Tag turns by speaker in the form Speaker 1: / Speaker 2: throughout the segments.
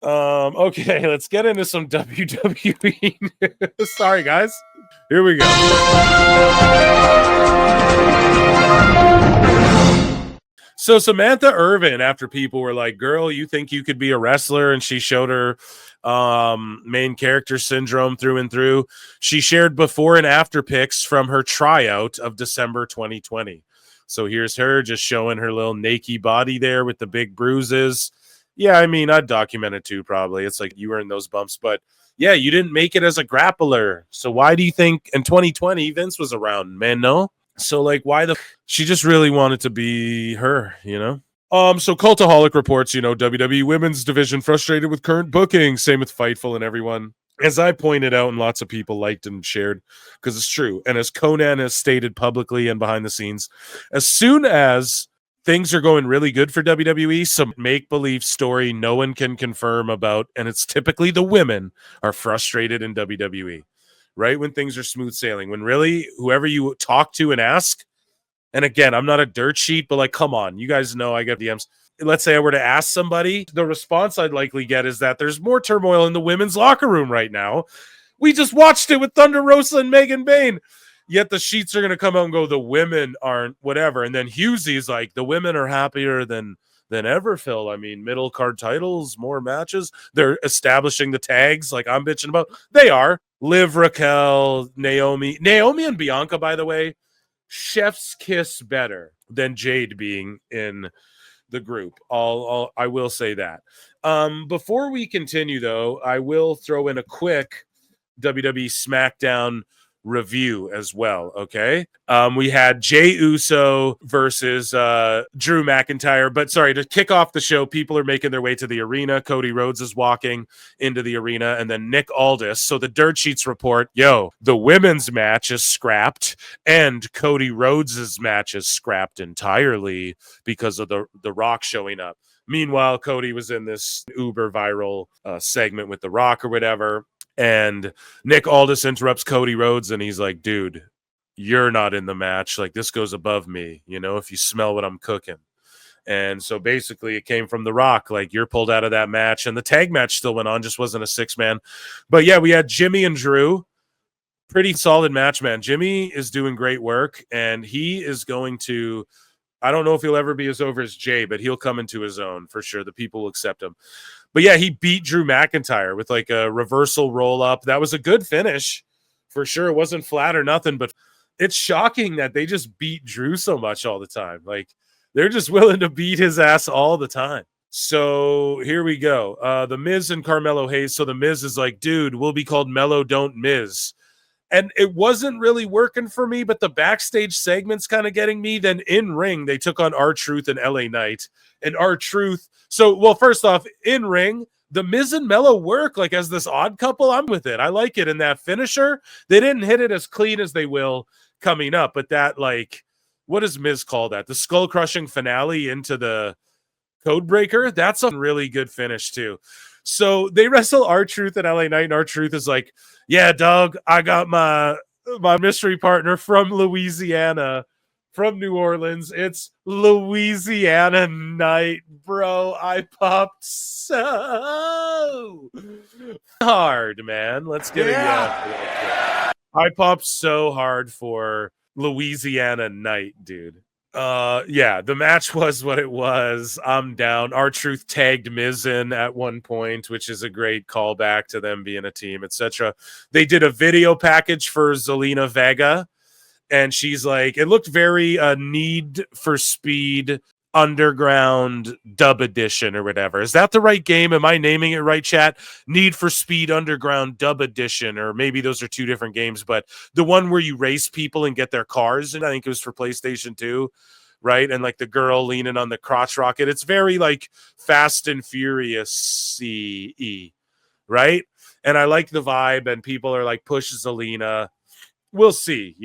Speaker 1: Okay, let's get into some WWE news. Sorry, guys. Here we go. So Samantha Irvin, after people were like, girl, you think you could be a wrestler? And she showed her main character syndrome through and through. She shared before and after pics from her tryout of December 2020. So here's her just showing her little naked body there with the big bruises. Yeah, I mean, I'd document it too, probably. It's like you were in those bumps, but yeah, you didn't make it as a grappler. So why do you think in 2020 Vince was around, man? No. So like, why the? She just really wanted to be her, you know. So Cultaholic reports, WWE Women's Division frustrated with current booking. Same with Fightful and everyone. As I pointed out, and lots of people liked and shared, because it's true. And as Konnan has stated publicly and behind the scenes, as soon as things are going really good for WWE, some make-believe story no one can confirm about, and it's typically the women are frustrated in WWE. Right when things are smooth sailing, when really whoever you talk to and ask, and again, I'm not a dirt sheet, but like, come on, you guys know I get DMs. Let's say I were to ask somebody, the response I'd likely get is that there's more turmoil in the women's locker room right now. We just watched it with Thunder Rosa and Megan Bayne. Yet the sheets are going to come out and go, the women aren't whatever. And then Hughesy's like, the women are happier than ever, Phil. I mean, middle card titles, more matches. They're establishing the tags like I'm bitching about. They are. Liv, Raquel, Naomi and Bianca, by the way, chef's kiss better than Jade being in the group. I will say that. Before we continue, though, I will throw in a quick WWE SmackDown review as well. Okay. We had Jey Uso versus Drew McIntyre, but sorry, to kick off the show, people are making their way to the arena. Cody Rhodes is walking into the arena, and then Nick Aldis. So the dirt sheets report, the women's match is scrapped and Cody Rhodes's match is scrapped entirely because of the Rock showing up. Meanwhile, Cody was in this uber viral segment with the Rock or whatever. And Nick Aldis interrupts Cody Rhodes, and he's like, dude, you're not in the match. Like, this goes above me, if you smell what I'm cooking. And so basically it came from The Rock, like, you're pulled out of that match. And the tag match still went on, just wasn't a 6-man. But yeah, we had Jimmy and Drew. Pretty solid match, man. Jimmy is doing great work, and he is going to, I don't know if he'll ever be as over as Jay, but he'll come into his own for sure. The people will accept him. But yeah, he beat Drew McIntyre with like a reversal roll up. That was a good finish for sure. It wasn't flat or nothing, but it's shocking that they just beat Drew so much all the time. Like, they're just willing to beat his ass all the time. So here we go. The Miz and Carmelo Hayes. So the Miz is like, dude, we'll be called Mellow Don't Miz. And it wasn't really working for me, but the backstage segment's kind of getting me. Then in ring, they took on R-Truth and LA Knight. And R-Truth. So, well, first off, in ring, the Miz and Mello work like as this odd couple. I'm with it. I like it. And that finisher, they didn't hit it as clean as they will coming up. But that, like, what does Miz call that? The skull crushing finale into the code breaker. That's a really good finish too. So they wrestle R-Truth and LA Knight, and R-Truth is like, yeah, dog, I got my mystery partner from Louisiana, from New Orleans. It's Louisiana Night, bro. I popped so hard, man. Let's get I popped so hard for Louisiana Night, dude. Yeah, the match was what it was. I'm down. R-Truth tagged Miz in at one point, which is a great callback to them being a team, etc. They did a video package for Zelina Vega, and she's like, it looked very Need for Speed Underground Dub Edition or whatever. Is that the right game? Am I naming it right, chat? Need for Speed Underground Dub Edition, or maybe those are two different games, but the one where you race people and get their cars, and I think it was for PlayStation 2, right? And like the girl leaning on the crotch rocket. It's very like Fast and Furious-y, right? And I like the vibe, and people are like, push Zelina. We'll see,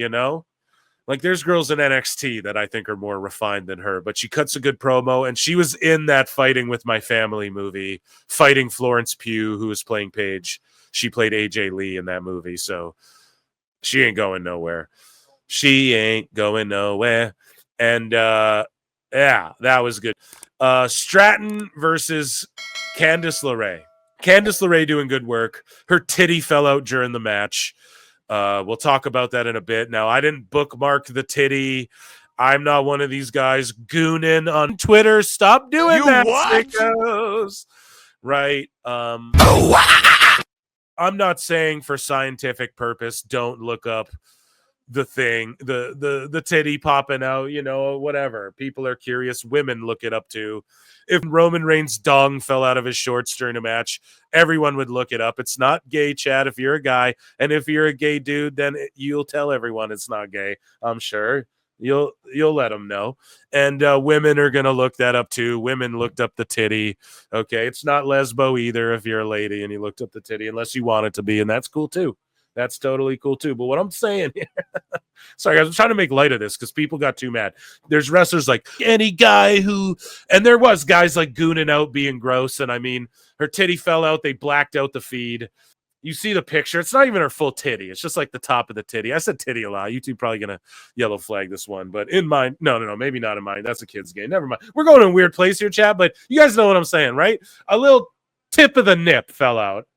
Speaker 1: Like, there's girls in NXT that I think are more refined than her, but she cuts a good promo, and she was in that Fighting with My Family movie, fighting Florence Pugh, who was playing Paige. She played AJ Lee in that movie, so she ain't going nowhere. She ain't going nowhere. And, yeah, that was good. Stratton versus Candice LeRae. Candice LeRae doing good work. Her titty fell out during the match. We'll talk about that in a bit. Now, I didn't bookmark the titty. I'm not one of these guys gooning on Twitter. Stop doing that, sickos. Right. I'm not saying for scientific purpose, don't look up the thing, the titty popping out, you know, whatever. People are curious. Women look it up too. If Roman Reigns' dong fell out of his shorts during a match, everyone would look it up. It's not gay, Chad, if you're a guy. And if you're a gay dude, then you'll tell everyone it's not gay. I'm sure. You'll let them know. And women are going to look that up too. Women looked up the titty. Okay, it's not lesbo either if you're a lady and you looked up the titty, unless you want it to be, and that's cool too. That's totally cool too. But what I'm saying here, sorry, I was trying to make light of this because people got too mad. There's wrestlers like any guy who, and there was guys like gooning out being gross. And I mean, her titty fell out. They blacked out the feed. You see the picture. It's not even her full titty. It's just like the top of the titty. I said titty a lot. YouTube probably going to yellow flag this one. But in mine, no, maybe not in mine. That's a kid's game. Never mind. We're going to a weird place here, chat. But you guys know what I'm saying, right? A little tip of the nip fell out.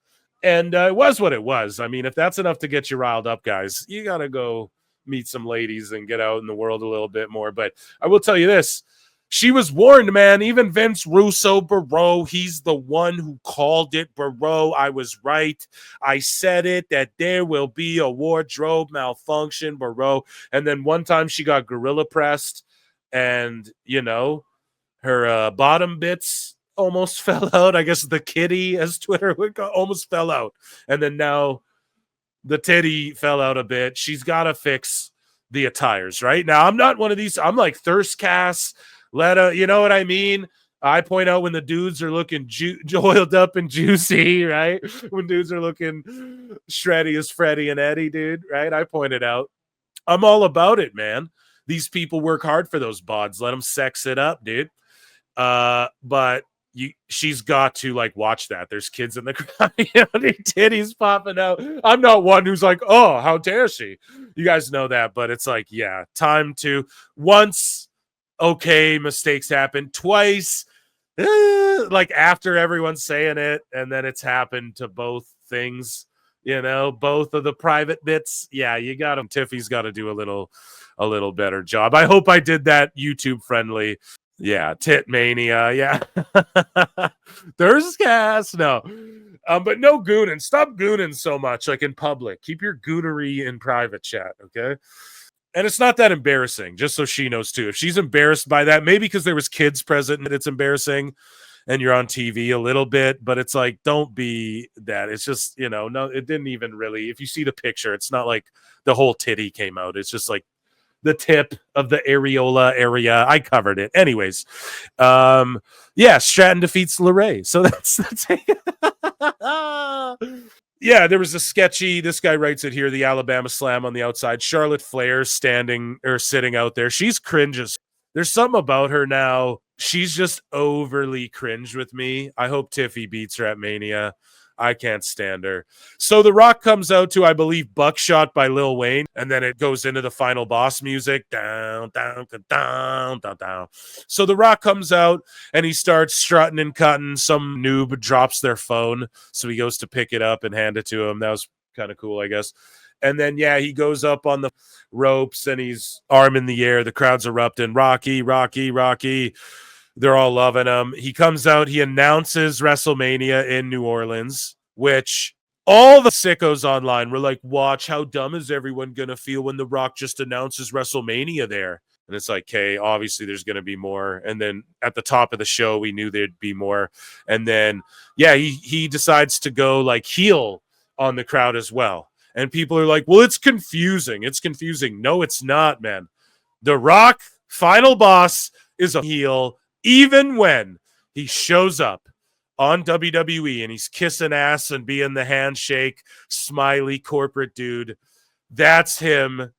Speaker 1: And it was what it was. I mean, if that's enough to get you riled up, guys, you got to go meet some ladies and get out in the world a little bit more. But I will tell you this. She was warned, man. Even Vince Russo, Barrow, he's the one who called it. Barrow, I was right. I said it, that there will be a wardrobe malfunction, Barrow. And then one time she got gorilla pressed and, you know, her bottom bits almost fell out. I guess the kitty, as Twitter would go, almost fell out. And then now the titty fell out a bit. She's got to fix the attires, right? Now, I'm not one of these. I'm like Thirstcast. You know what I mean? I point out when the dudes are looking oiled up and juicy, right? When dudes are looking shreddy as Freddie and Eddie, dude, right? I point it out. I'm all about it, man. These people work hard for those bods. Let them sex it up, dude. But she's got to like watch that. There's kids in the crowd, you know, titties popping out. I'm not one who's like, oh, how dare she? You guys know that, but it's like, yeah, time to once. Okay, mistakes happen. Twice, like after everyone's saying it, and then it's happened to both things, you know, both of the private bits. Yeah, you got them. Tiffy's got to do a little better job. I hope I did that YouTube friendly. Yeah, tit mania. Yeah, there's gas. No, but no gooning. Stop gooning so much, like in public. Keep your goonery in private chat, okay? And it's not that embarrassing, just so she knows too. If she's embarrassed by that, maybe because there was kids present and it's embarrassing and you're on TV a little bit, but it's like, don't be that. It's just, you know, no, it didn't even really, if you see the picture, it's not like the whole titty came out. It's just like the tip of the areola area. I covered it. Anyways. Yeah, Stratton defeats LeRae. So that's yeah, there was a sketchy, this guy writes it here, the Alabama Slam on the outside. Charlotte Flair standing or sitting out there. She's cringes. There's something about her now. She's just overly cringe with me. I hope Tiffy beats her at Mania. I can't stand her. So The Rock comes out to, I believe, Buckshot by Lil Wayne, and then it goes into the final boss music. Down, down, down, down, down. So The Rock comes out, and he starts strutting and cutting. Some noob drops their phone, so he goes to pick it up and hand it to him. That was kind of cool, I guess. And then, yeah, he goes up on the ropes, and he's arm in the air. The crowd's erupting. Rocky, Rocky, Rocky. They're all loving him. He comes out. He announces WrestleMania in New Orleans, which all the sickos online were like, watch, how dumb is everyone going to feel when The Rock just announces WrestleMania there? And it's like, okay, obviously there's going to be more. And then at the top of the show, we knew there'd be more. And then, yeah, he decides to go like heel on the crowd as well. And people are like, well, it's confusing. It's confusing. No, it's not, man. The Rock, final boss, is a heel. Even when he shows up on WWE and he's kissing ass and being the handshake, smiley corporate dude, that's him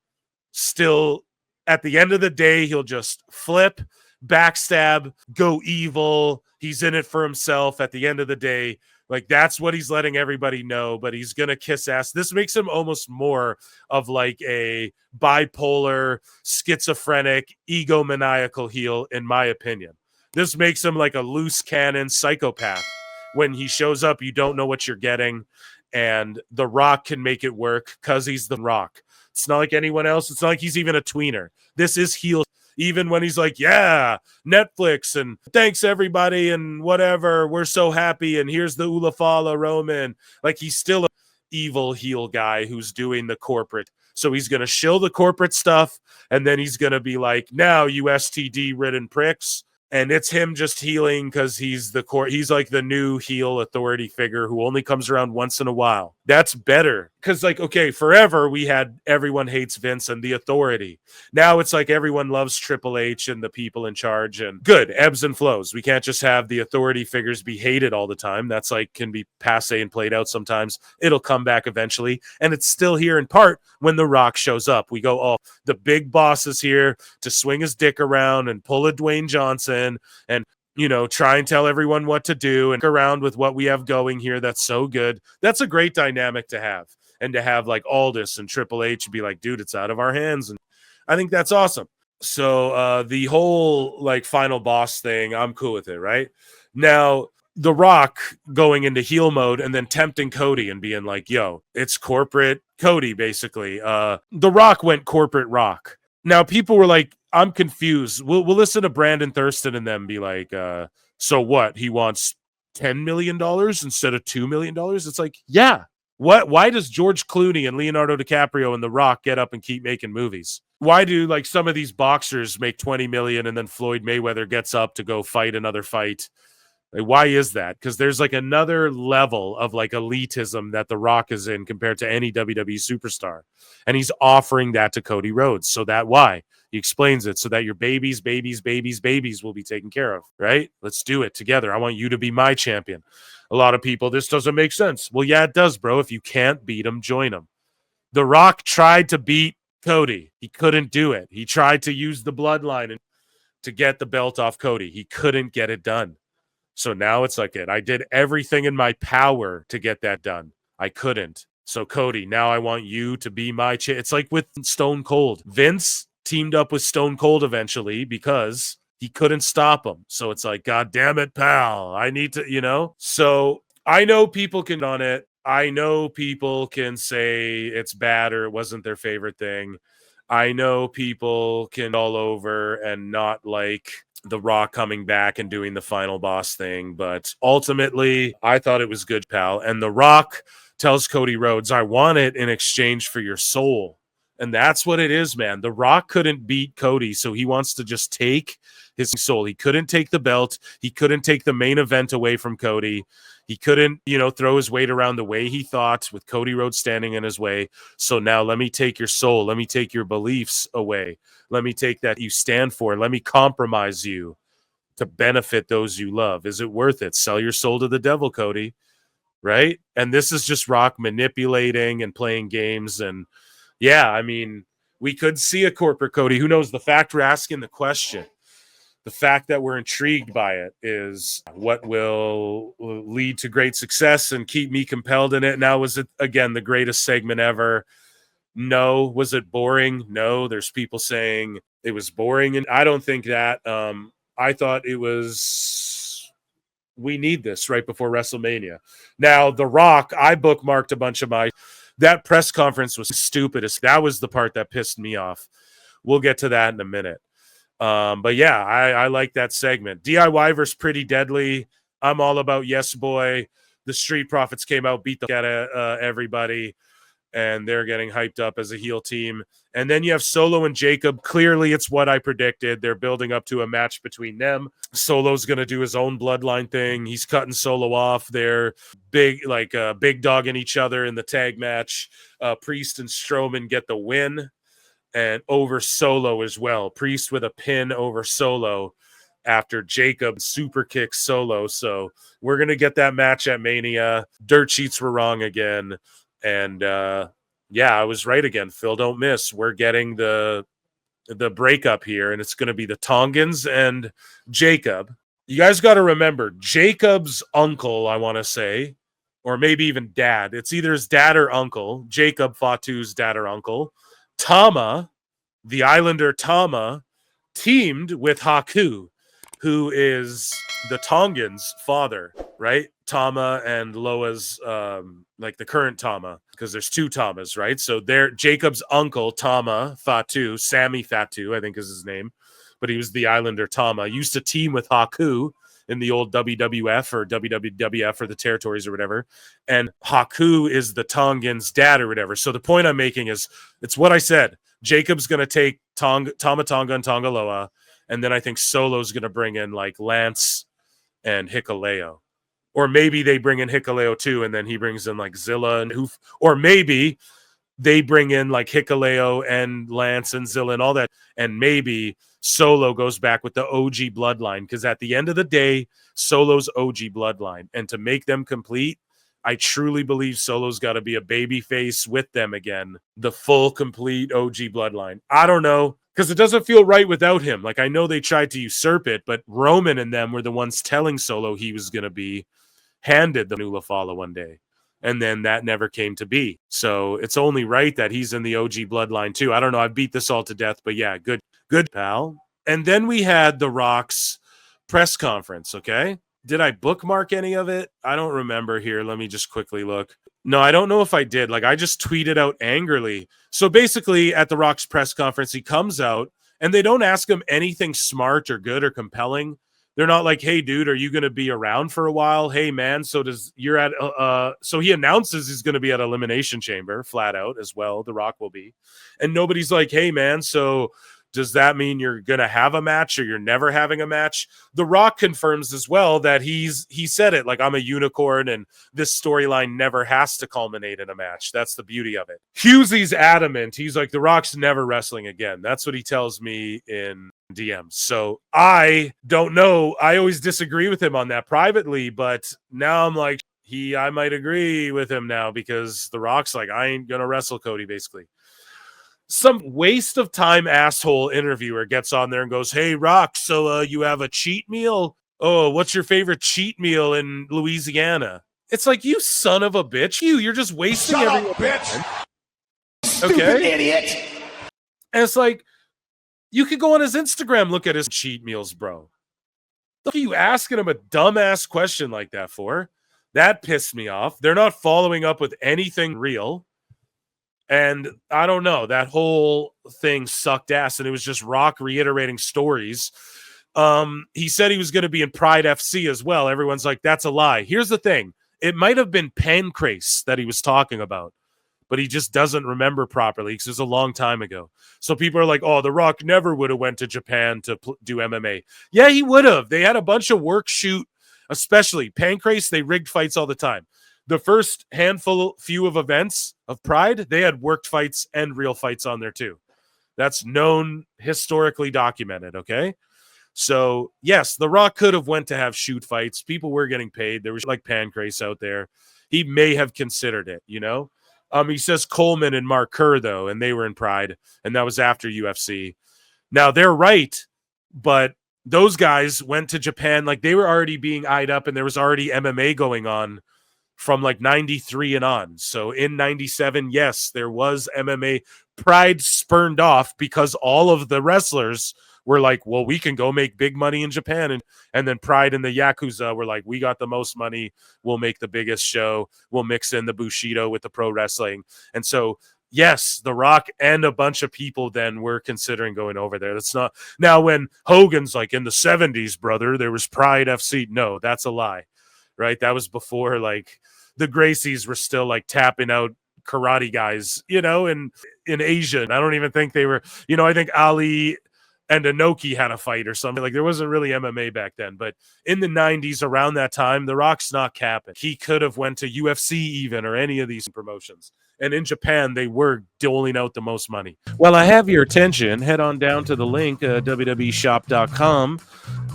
Speaker 1: still. At the end of the day, he'll just flip, backstab, go evil. He's in it for himself at the end of the day. Like, that's what he's letting everybody know, but he's going to kiss ass. This makes him almost more of like a bipolar, schizophrenic, egomaniacal heel, in my opinion. This makes him like a loose cannon psychopath. when he shows up, you don't know what you're getting. And The Rock can make it work because he's The Rock. It's not like anyone else. It's not like he's even a tweener. This is heel. Even when he's like, yeah, Netflix and thanks everybody and whatever, we're so happy and here's the Ulafala Roman. Like, he's still an evil heel guy who's doing the corporate. So he's going to shill the corporate stuff, and then he's going to be like, now you STD-ridden pricks. And it's him just healing because he's he's like the new heel authority figure who only comes around once in a while. That's better. Because, like, okay, forever we had everyone hates Vince and the authority. Now it's like everyone loves Triple H and the people in charge, and good, ebbs and flows. We can't just have the authority figures be hated all the time. That's like can be passe and played out sometimes. It'll come back eventually. And it's still here in part when The Rock shows up. We go, oh, the big boss is here to swing his dick around and pull a Dwayne Johnson and try and tell everyone what to do and around with what we have going here. That's so good. That's a great dynamic to have. And to have like Aldis and Triple H be like, dude, it's out of our hands. And I think that's awesome. So the whole like final boss thing, I'm cool with it, right? Now, The Rock going into heel mode and then tempting Cody and being like, yo, it's corporate Cody, basically. The Rock went corporate Rock. Now, people were like, I'm confused. We'll listen to Brandon Thurston and them be like, so what? He wants $10 million instead of $2 million? It's like, yeah. Why does George Clooney and Leonardo DiCaprio and The Rock get up and keep making movies? Why do like some of these boxers make 20 million and then Floyd Mayweather gets up to go fight another fight? Like, why is that? Because there's like another level of like elitism that The Rock is in compared to any WWE superstar. And he's offering that to Cody Rhodes. So that why? He explains it so that your babies will be taken care of, right? Let's do it together. I want you to be my champion. A lot of people, this doesn't make sense. Well, yeah, it does, bro. If you can't beat him, join him. The Rock tried to beat Cody. He couldn't do it. He tried to use the bloodline to get the belt off Cody. He couldn't get it done. So now it's like I did everything in my power to get that done. I couldn't. So Cody, now I want you to be my It's like with Stone Cold. Vince teamed up with Stone Cold eventually because he couldn't stop him. So it's like, God damn it, pal. I need to, So I know people can on it. I know people can say it's bad or it wasn't their favorite thing. I know people can all over and not like The Rock coming back and doing the final boss thing. But ultimately, I thought it was good, pal. And The Rock tells Cody Rhodes, I want it in exchange for your soul. And that's what it is, man. The Rock couldn't beat Cody, so he wants to just take his soul. He couldn't take the belt. He couldn't take the main event away from Cody. He couldn't, throw his weight around the way he thought with Cody Rhodes standing in his way. So now let me take your soul. Let me take your beliefs away. Let me take that you stand for. Let me compromise you to benefit those you love. Is it worth it? Sell your soul to the devil, Cody. Right? And this is just Rock manipulating and playing games. And yeah, I mean, we could see a corporate Cody. Who knows? The fact we're asking the question, the fact that we're intrigued by it is what will lead to great success and keep me compelled in it. Now, was it, again, the greatest segment ever? No. Was it boring? No. There's people saying it was boring, and I don't think that. I thought it was, we need this right before WrestleMania. Now, The Rock, I bookmarked a bunch of that press conference was stupid. That was the part that pissed me off. We'll get to that in a minute. But yeah, I like that segment. DIY versus Pretty Deadly. I'm all about Yes Boy. The Street Profits came out, beat the out of everybody, and they're getting hyped up as a heel team. And then you have Solo and Jacob. Clearly, it's what I predicted. They're building up to a match between them. Solo's going to do his own bloodline thing. He's cutting Solo off. They're big dogging each other in the tag match. Priest and Strowman get the win. And over Solo as well. Priest with a pin over Solo after Jacob super kicks Solo. So we're going to get that match at Mania. Dirt sheets were wrong again. And yeah, I was right again. Phil, don't miss. We're getting the breakup here, and it's going to be the Tongans and Jacob. You guys got to remember, Jacob's uncle, I want to say, or maybe even dad. It's either his dad or uncle. Jacob Fatu's dad or uncle. Tama, the Islander Tama, teamed with Haku. who is the Tongan's father, right? Tama and Loa's, like the current Tama, because there's two Tamas, right? So they're Jacob's uncle, Tama Fatu, Sammy Fatu, I think is his name, but he was the Islander Tama. Used to team with Haku in the old WWF or WWF or the territories or whatever. And Haku is the Tongan's dad or whatever. So the point I'm making is, it's what I said. Jacob's going to take Tama Tonga and Tonga Loa. And then I think Solo's going to bring in like Lance and Hikuleo. Or maybe they bring in Hikuleo too, and then he brings in like Zilla and Hoof. Or maybe they bring in like Hikuleo and Lance and Zilla and all that. And maybe Solo goes back with the OG bloodline, because at the end of the day, Solo's OG bloodline. And to make them complete, I truly believe Solo's got to be a baby face with them again. The full, complete OG bloodline. I don't know, because it doesn't feel right without him. Like, I know they tried to usurp it, but Roman and them were the ones telling Solo he was going to be handed the Nula Fala one day. And then that never came to be. So it's only right that he's in the OG bloodline too. I don't know. I beat this all to death, but yeah, good, pal. And then we had The Rock's press conference, okay? Did I bookmark any of it? I don't remember here. Let me just quickly look. No, I don't know if I did. Like, I just tweeted out angrily. So basically at The Rock's press conference, he comes out and they don't ask him anything smart or good or compelling. They're not like, hey, dude, are you going to be around for a while? Hey, man, so he announces he's going to be at Elimination Chamber, flat out as well. The Rock will be. And nobody's like, hey, man, so does that mean you're going to have a match or you're never having a match? The Rock confirms as well that he said it, like, I'm a unicorn and this storyline never has to culminate in a match. That's the beauty of it. Hughesy's adamant. He's like, The Rock's never wrestling again. That's what he tells me in DMs. So I don't know. I always disagree with him on that privately, but now I'm like, I might agree with him now, because The Rock's like, I ain't going to wrestle Cody, basically. Some waste of time asshole interviewer gets on there and goes, hey, Rock, so you have a cheat meal? Oh, what's your favorite cheat meal in Louisiana? It's like, you son of a bitch. You're just wasting every bitch. Stupid idiot. And it's like, you could go on his Instagram, look at his cheat meals, bro. What are you asking him a dumbass question like that for? That pissed me off. They're not following up with anything real. And I don't know, that whole thing sucked ass, and it was just Rock reiterating stories. He said he was going to be in Pride FC as well. Everyone's like, that's a lie. Here's the thing. It might have been Pancrase that he was talking about, but he just doesn't remember properly because it was a long time ago. So people are like, oh, The Rock never would have went to Japan to do MMA. Yeah, he would have. They had a bunch of work shoot, especially Pancrase. They rigged fights all the time. The first few of events of Pride, they had worked fights and real fights on there too. That's known, historically documented, okay? So, yes, The Rock could have went to have shoot fights. People were getting paid. There was like Pancrase out there. He may have considered it, you know? He says Coleman and Mark Kerr, though, and they were in Pride, and that was after UFC. Now, they're right, but those guys went to Japan. Like, they were already being eyed up, and there was already MMA going on from like 93 and on. So in 97, yes, there was MMA. Pride spurned off because all of the wrestlers were like, well, we can go make big money in Japan. And then Pride and the Yakuza were like, we got the most money. We'll make the biggest show. We'll mix in the Bushido with the pro wrestling. And so, yes, The Rock and a bunch of people then were considering going over there. That's not now when Hogan's like, in the 70s, brother, there was Pride FC. No, that's a lie. Right? That was before, like, the Gracies were still, like, tapping out karate guys, you know, in Asia. And I don't even think they were, you know, I think Ali and Inoki had a fight or something. Like, there wasn't really MMA back then. But in the 90s, around that time, The Rock's not capping. He could have went to UFC even, or any of these promotions. And in Japan, they were doling out the most money. Well, I have your attention. Head on down to the link, www.shop.com.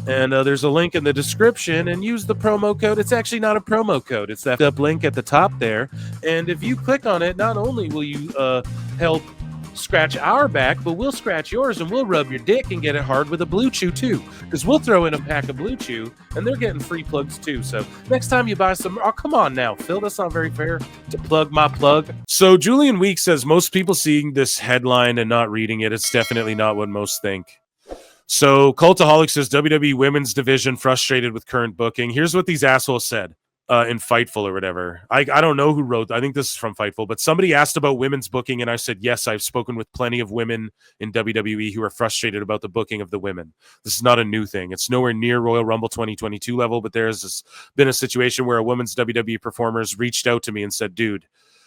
Speaker 1: And there's a link in the description, and use the promo code. It's actually not a promo code. It's that up link at the top there. And if you click on it, not only will you help scratch our back, but we'll scratch yours, and we'll rub your dick and get it hard with a Blue Chew too, because we'll throw in a pack of Blue Chew, and they're getting free plugs too. So next time you buy some, oh, come on now, Phil, that's not very fair to plug my plug. So Julian Weeks says, most people seeing this headline and not reading it, it's definitely not what most think. So Cultaholic says WWE Women's Division frustrated with current booking. Here's what these assholes said in Fightful or whatever. I don't know who wrote. I think this is from Fightful, but somebody asked about women's booking, and I said, yes, I've spoken with plenty of women in WWE who are frustrated about the booking of the women. This is not a new thing. It's nowhere near Royal Rumble 2022 level, but there's been a situation where a women's WWE performers reached out to me and said, dude,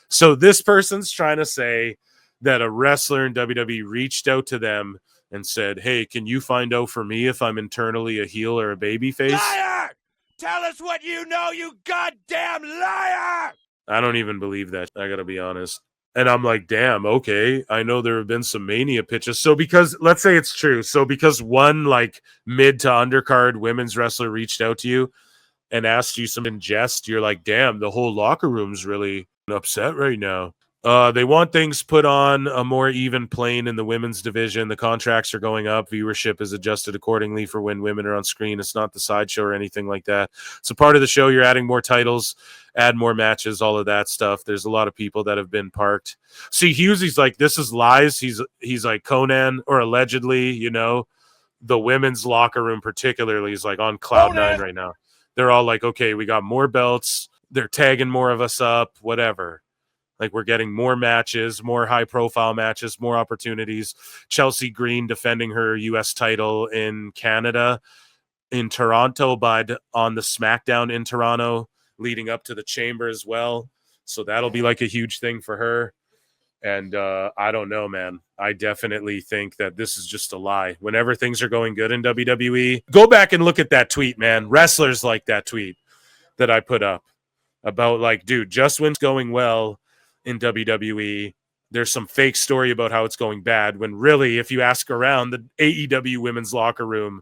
Speaker 1: so this person's trying to say that a wrestler in WWE reached out to them and said, hey, can you find out for me if I'm internally a heel or a babyface?
Speaker 2: Liar! Tell us what you know, you goddamn liar!
Speaker 1: I don't even believe that. I gotta be honest. And I'm like, damn, okay. I know there have been some Mania pitches. So because, let's say it's true. So because one like mid to undercard women's wrestler reached out to you and asked you some in jest, you're like, damn, the whole locker room's really upset right now. They want things put on a more even plane in the women's division. The contracts are going up. Viewership is adjusted accordingly for when women are on screen. It's not the sideshow or anything like that. So part of the show, you're adding more titles, add more matches, all of that stuff. There's a lot of people that have been parked. See, Hughes, he's like, this is lies. He's like Konnan, or allegedly, you know, the women's locker room particularly is like on cloud nine right now. They're all like, okay, we got more belts. They're tagging more of us up, whatever. Like, we're getting more matches, more high-profile matches, more opportunities. Chelsea Green defending her U.S. title in Canada, in Toronto, but on the SmackDown in Toronto, leading up to the Chamber as well. So that'll be like a huge thing for her. And I don't know, man. I definitely think that this is just a lie. Whenever things are going good in WWE, go back and look at that tweet, man. Wrestlers like that tweet that I put up about, like, dude, just when it's going well in WWE, there's some fake story about how it's going bad, when really, if you ask around, the AEW women's locker room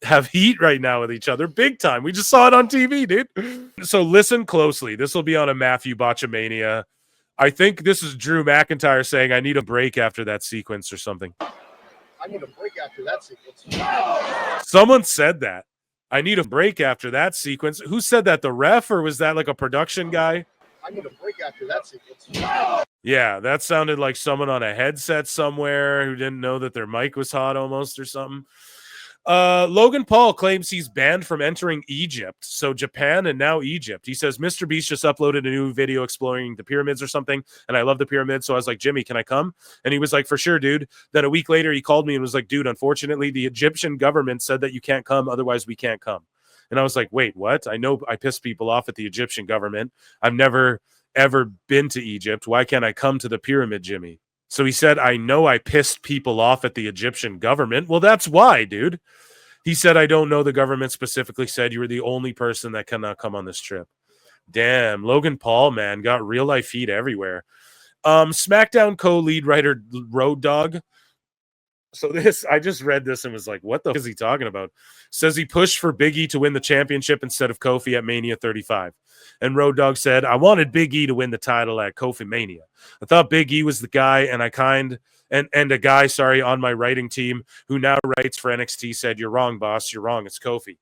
Speaker 1: have heat right now with each other big time. We just saw it on TV, dude. So listen closely. This will be on a Matthew Botchamania. I think this is Drew McIntyre saying, I need a break after that sequence or something.
Speaker 3: I need a break after that sequence.
Speaker 1: Someone said that. I need a break after that sequence. Who said that? The ref, or was that like a production guy?
Speaker 3: I need a break after that sequence.
Speaker 1: Yeah, that sounded like someone on a headset somewhere who didn't know that their mic was hot almost or something. Logan Paul claims he's banned from entering Egypt. So Japan and now Egypt. He says Mr. Beast just uploaded a new video exploring the pyramids or something, and I love the pyramids. So I was like, Jimmy, can I come? And he was like, for sure, dude. Then a week later, he called me and was like, dude, unfortunately, the Egyptian government said that you can't come. Otherwise, we can't come. And I was like, wait, what? I know I pissed people off at the Egyptian government. I've never, ever been to Egypt. Why can't I come to the pyramid, Jimmy? So he said, I know I pissed people off at the Egyptian government. Well, that's why, dude. He said, I don't know. The government specifically said you were the only person that cannot come on this trip. Damn, Logan Paul, man, got real life heat everywhere. SmackDown co-lead writer Road Dogg. So this, I just read this and was like, what the f- is he talking about? Says he pushed for Big E to win the championship instead of Kofi at Mania 35. And Road Dogg said, I wanted Big E to win the title at KofiMania. I thought Big E was the guy, and a guy on my writing team who now writes for NXT said, you're wrong, boss. You're wrong. It's Kofi.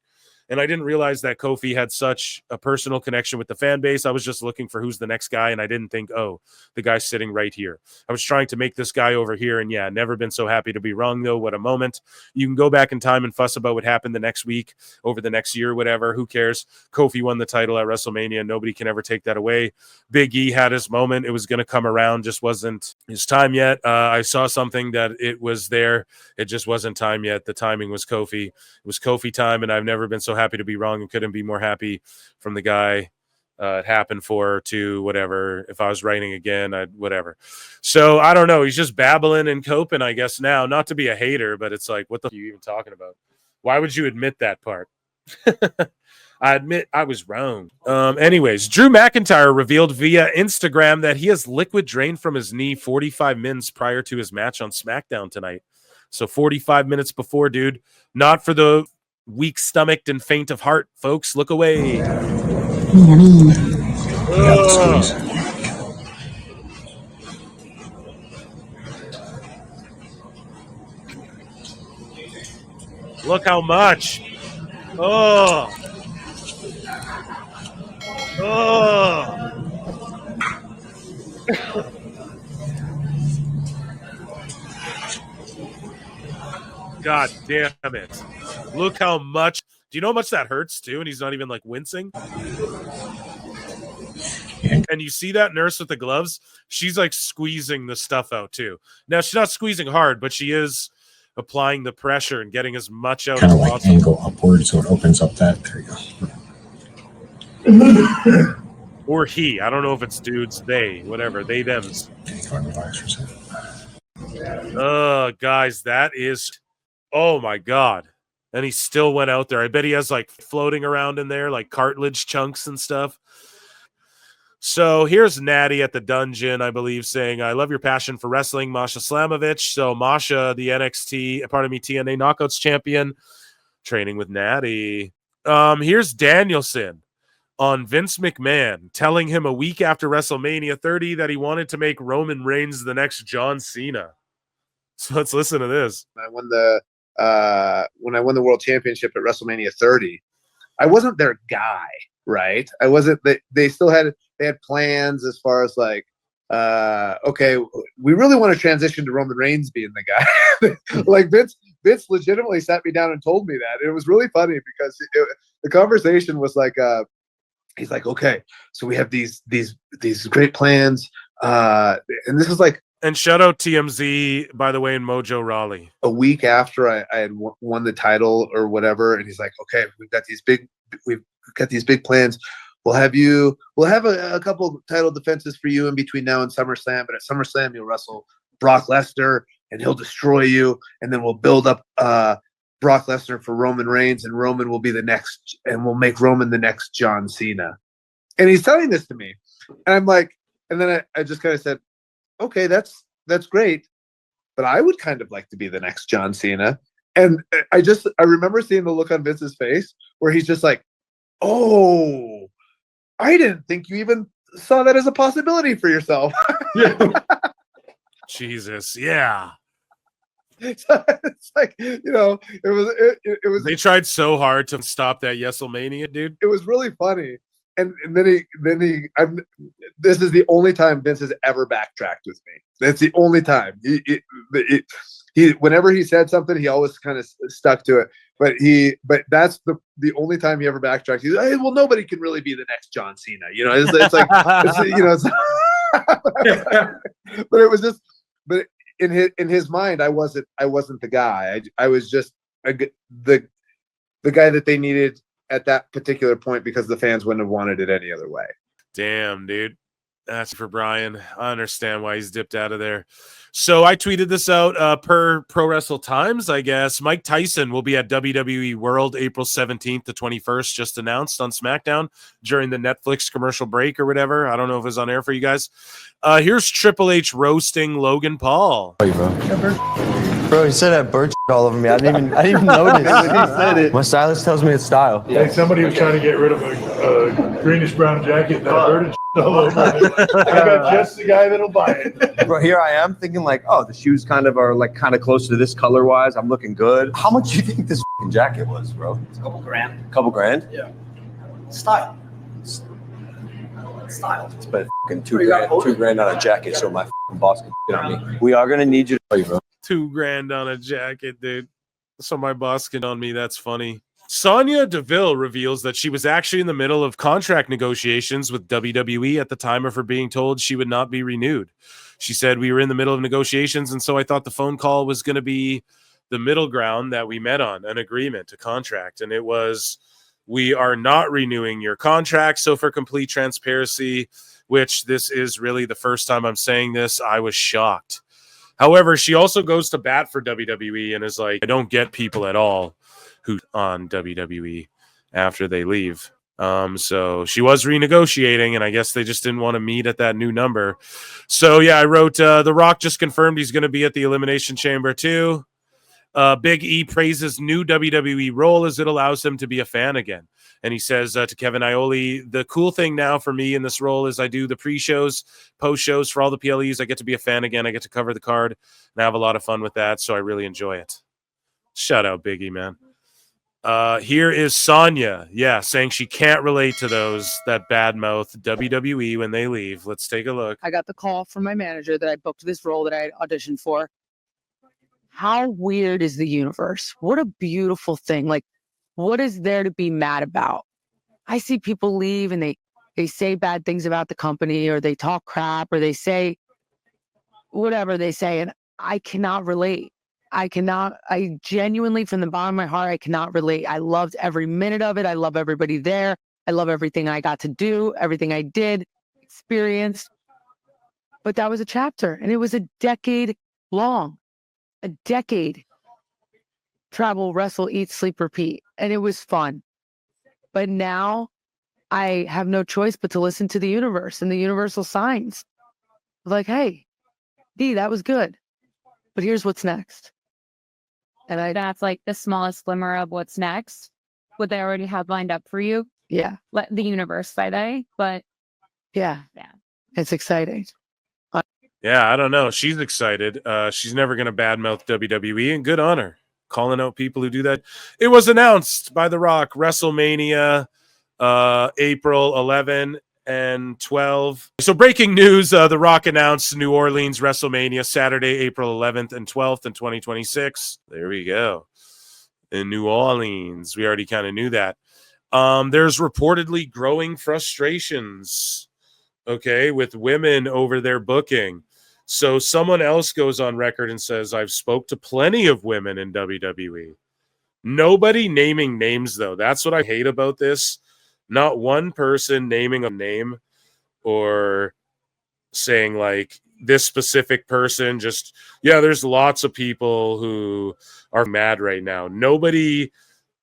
Speaker 1: And I didn't realize that Kofi had such a personal connection with the fan base. I was just looking for who's the next guy, and I didn't think, oh, the guy's sitting right here. I was trying to make this guy over here, and yeah, never been so happy to be wrong, though. What a moment. You can go back in time and fuss about what happened the next week, over the next year, whatever. Who cares? Kofi won the title at WrestleMania. Nobody can ever take that away. Big E had his moment. It was going to come around. Just wasn't his time yet. I saw something that it was there. It just wasn't time yet. The timing was Kofi. It was Kofi time, and I've never been so happy to be wrong and couldn't be more happy from the guy it happened for to whatever. If I was writing again, I'd whatever. So I don't know. He's just babbling and coping, I guess, now. Not to be a hater, but it's like, what the f- are you even talking about? Why would you admit that part? I admit I was wrong. Anyways, Drew McIntyre revealed via Instagram that he has liquid drained from his knee 45 minutes prior to his match on SmackDown tonight. So 45 minutes before, dude. Not for the weak-stomached and faint of heart, folks. Look away. Look how much. Oh. God damn it. Look how much. Do you know how much that hurts too? And he's not even like wincing. And you see that nurse with the gloves? She's like squeezing the stuff out too. Now she's not squeezing hard, but she is applying the pressure and getting as much out
Speaker 4: kind
Speaker 1: as
Speaker 4: of like
Speaker 1: possible.
Speaker 4: angle upward, so it opens up that. There you go.
Speaker 1: Or he. I don't know if it's dudes, they, whatever, they, thems.
Speaker 4: Okay, go and relax for a second.
Speaker 1: Guys, that is. Oh my God. And he still went out there. I bet he has like floating around in there, like cartilage chunks and stuff. So here's Natty at the dungeon, I believe, saying, I love your passion for wrestling, Masha Slamovich. So Masha, the TNA Knockouts champion, training with Natty. Here's Danielson on Vince McMahon, telling him a week after WrestleMania 30 that he wanted to make Roman Reigns the next John Cena. So let's listen to this.
Speaker 5: When I won the world championship at WrestleMania 30, I wasn't their guy, right? I wasn't. They still had plans as far as like, okay, we really want to transition to Roman Reigns being the guy. Like Vince legitimately sat me down and told me that. It was really funny because the conversation was like, he's like, okay, so we have these great plans, and this is like.
Speaker 1: And shout out TMZ, by the way, and Mojo Rawley.
Speaker 5: A week after I had won the title or whatever, and he's like, okay, we've got these big plans. We'll have a couple title defenses for you in between now and SummerSlam, but at SummerSlam you'll wrestle Brock Lesnar and he'll destroy you, and then we'll build up Brock Lesnar for Roman Reigns, and Roman will be the next, and we'll make Roman the next John Cena. And he's telling this to me, and I'm like, and then I just kind of said, okay, that's great, but I would kind of like to be the next John Cena. And I remember seeing the look on Vince's face where he's just like, oh, I didn't think you even saw that as a possibility for yourself.
Speaker 1: Jesus, yeah.
Speaker 5: So it's like, it was.
Speaker 1: They tried so hard to stop that WrestleMania, dude.
Speaker 5: It was really funny. And then this is the only time Vince has ever backtracked with me. That's the only time. He whenever he said something, he always kind of stuck to it. But that's the only time he ever backtracked. He's like, hey, well, nobody can really be the next John Cena. It's like, but it was just, but in his mind, I wasn't the guy. I was just the guy that they needed at that particular point because the fans wouldn't have wanted it any other way.
Speaker 1: Damn, dude. That's for Brian. I understand why he's dipped out of there. So I tweeted this out per Pro Wrestle Times, I guess. Mike Tyson will be at WWE World April 17th to 21st, just announced on SmackDown during the Netflix commercial break or whatever. I don't know if it's on air for you guys. Here's Triple H roasting Logan Paul.
Speaker 6: Hey, bro, he said that bird all over me. I didn't even notice. He said it. My stylist tells me it's style.
Speaker 7: Like somebody was trying to get rid of a greenish brown jacket and that bird all over it. I got just the guy that'll buy it.
Speaker 6: Bro, here I am thinking like, oh, the shoes kind of close to this color wise. I'm looking good. How much do you think this jacket was, bro?
Speaker 8: It's a couple grand.
Speaker 6: Couple grand?
Speaker 8: Yeah. Style. Style.
Speaker 6: It's about $2 grand on a jacket, so my boss can get on me. We are gonna need you to, bro.
Speaker 1: $2 grand on a jacket, dude. So my boss can on me. That's funny. Sonya Deville reveals that she was actually in the middle of contract negotiations with WWE at the time of her being told she would not be renewed. She said, we were in the middle of negotiations, and so I thought the phone call was going to be the middle ground that we met on, an agreement, a contract. And it was, we are not renewing your contract. So for complete transparency, which this is really the first time I'm saying this, I was shocked. However, she also goes to bat for WWE and is like, I don't get people at all who on WWE after they leave. So she was renegotiating, and I guess they just didn't want to meet at that new number. So yeah, I wrote, The Rock just confirmed he's going to be at the Elimination Chamber too. Big E praises new WWE role as it allows him to be a fan again. And he says to Kevin Iole, the cool thing now for me in this role is I do the pre-shows, post-shows for all the PLEs. I get to be a fan again. I get to cover the card, and I have a lot of fun with that, so I really enjoy it. Shout out Big E, man. Here is Sonya, saying she can't relate to those that badmouth WWE when they leave. Let's take a look.
Speaker 9: I got the call from my manager that I booked this role that I had auditioned for. how weird is the universe? What a beautiful thing. Like, what is there to be mad about? I see people leave and they say bad things about the company, or they talk crap, or they say whatever they say, and I cannot relate. I genuinely, from the bottom of my heart, I cannot relate. I loved every minute of it. I love everybody there. I love everything I got to do, everything I did, experienced. But that was a chapter, and it was a decade long. A decade. Travel, wrestle, eat, sleep, repeat. And it was fun. But now I have no choice but to listen to the universe and the universal signs. Like, hey, D, that was good. But here's what's next. And
Speaker 10: that's like the smallest glimmer of what's next. What they already have lined up for you.
Speaker 9: Yeah.
Speaker 10: Let the universe by day. But
Speaker 9: yeah. It's exciting.
Speaker 1: Yeah, I don't know. She's excited. She's never going to badmouth WWE, and good on her. Calling out people who do that. It was announced by The Rock, WrestleMania, April 11 and 12. So breaking news, The Rock announced New Orleans WrestleMania, Saturday, April 11th and 12th in 2026. There we go. In New Orleans. We already kind of knew that. There's reportedly growing frustrations, okay, with women over their booking. So someone else goes on record and says, I've spoke to plenty of women in WWE. Nobody naming names, though. That's what I hate about this. Not one person naming a name or saying, like, this specific person. Just, yeah, there's lots of people who are mad right now. Nobody,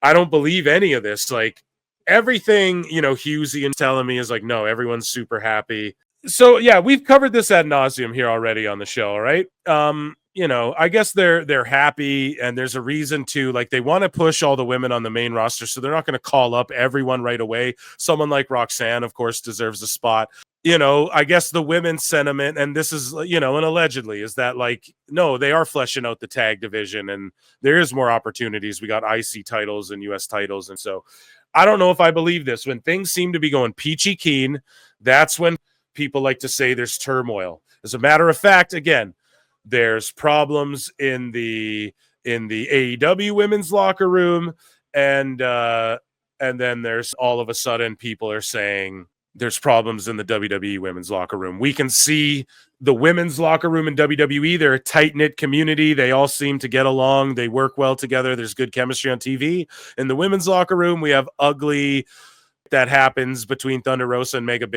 Speaker 1: I don't believe any of this. Like, everything, Husey and telling me is like, no, everyone's super happy. So yeah, we've covered this ad nauseum here already on the show, right? I guess they're happy, and there's a reason to, like, they want to push all the women on the main roster, so they're not going to call up everyone right away. Someone like Roxanne, of course, deserves a spot. I guess the women's sentiment, and this is, and allegedly, is that, like, no, they are fleshing out the tag division, and there is more opportunities. We got IC titles and US titles, and so I don't know if I believe this. When things seem to be going peachy keen, that's when people like to say there's turmoil. As a matter of fact, again, there's problems in the AEW women's locker room, and then there's all of a sudden people are saying there's problems in the WWE women's locker room. We can see the women's locker room in WWE. They're a tight-knit community. They all seem to get along. They work well together. There's good chemistry on TV. In the women's locker room, we have ugly that happens between Thunder Rosa and Megan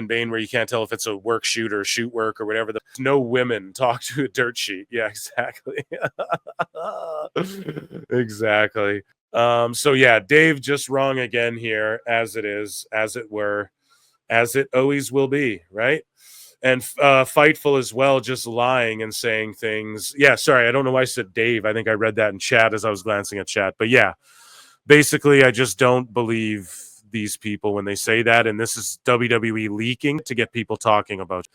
Speaker 1: Bayne, where you can't tell if it's a work shoot or shoot work or whatever. There's no women talk to a dirt sheet. Yeah, exactly. Exactly. So yeah, Dave just wrong again here, as it is, as it were, as it always will be, right? And Fightful as well, just lying and saying things. Yeah, sorry, I don't know why I said Dave. I think I read that in chat as I was glancing at chat. But yeah, basically, I just don't believe these people when they say that, and this is WWE leaking to get people talking about.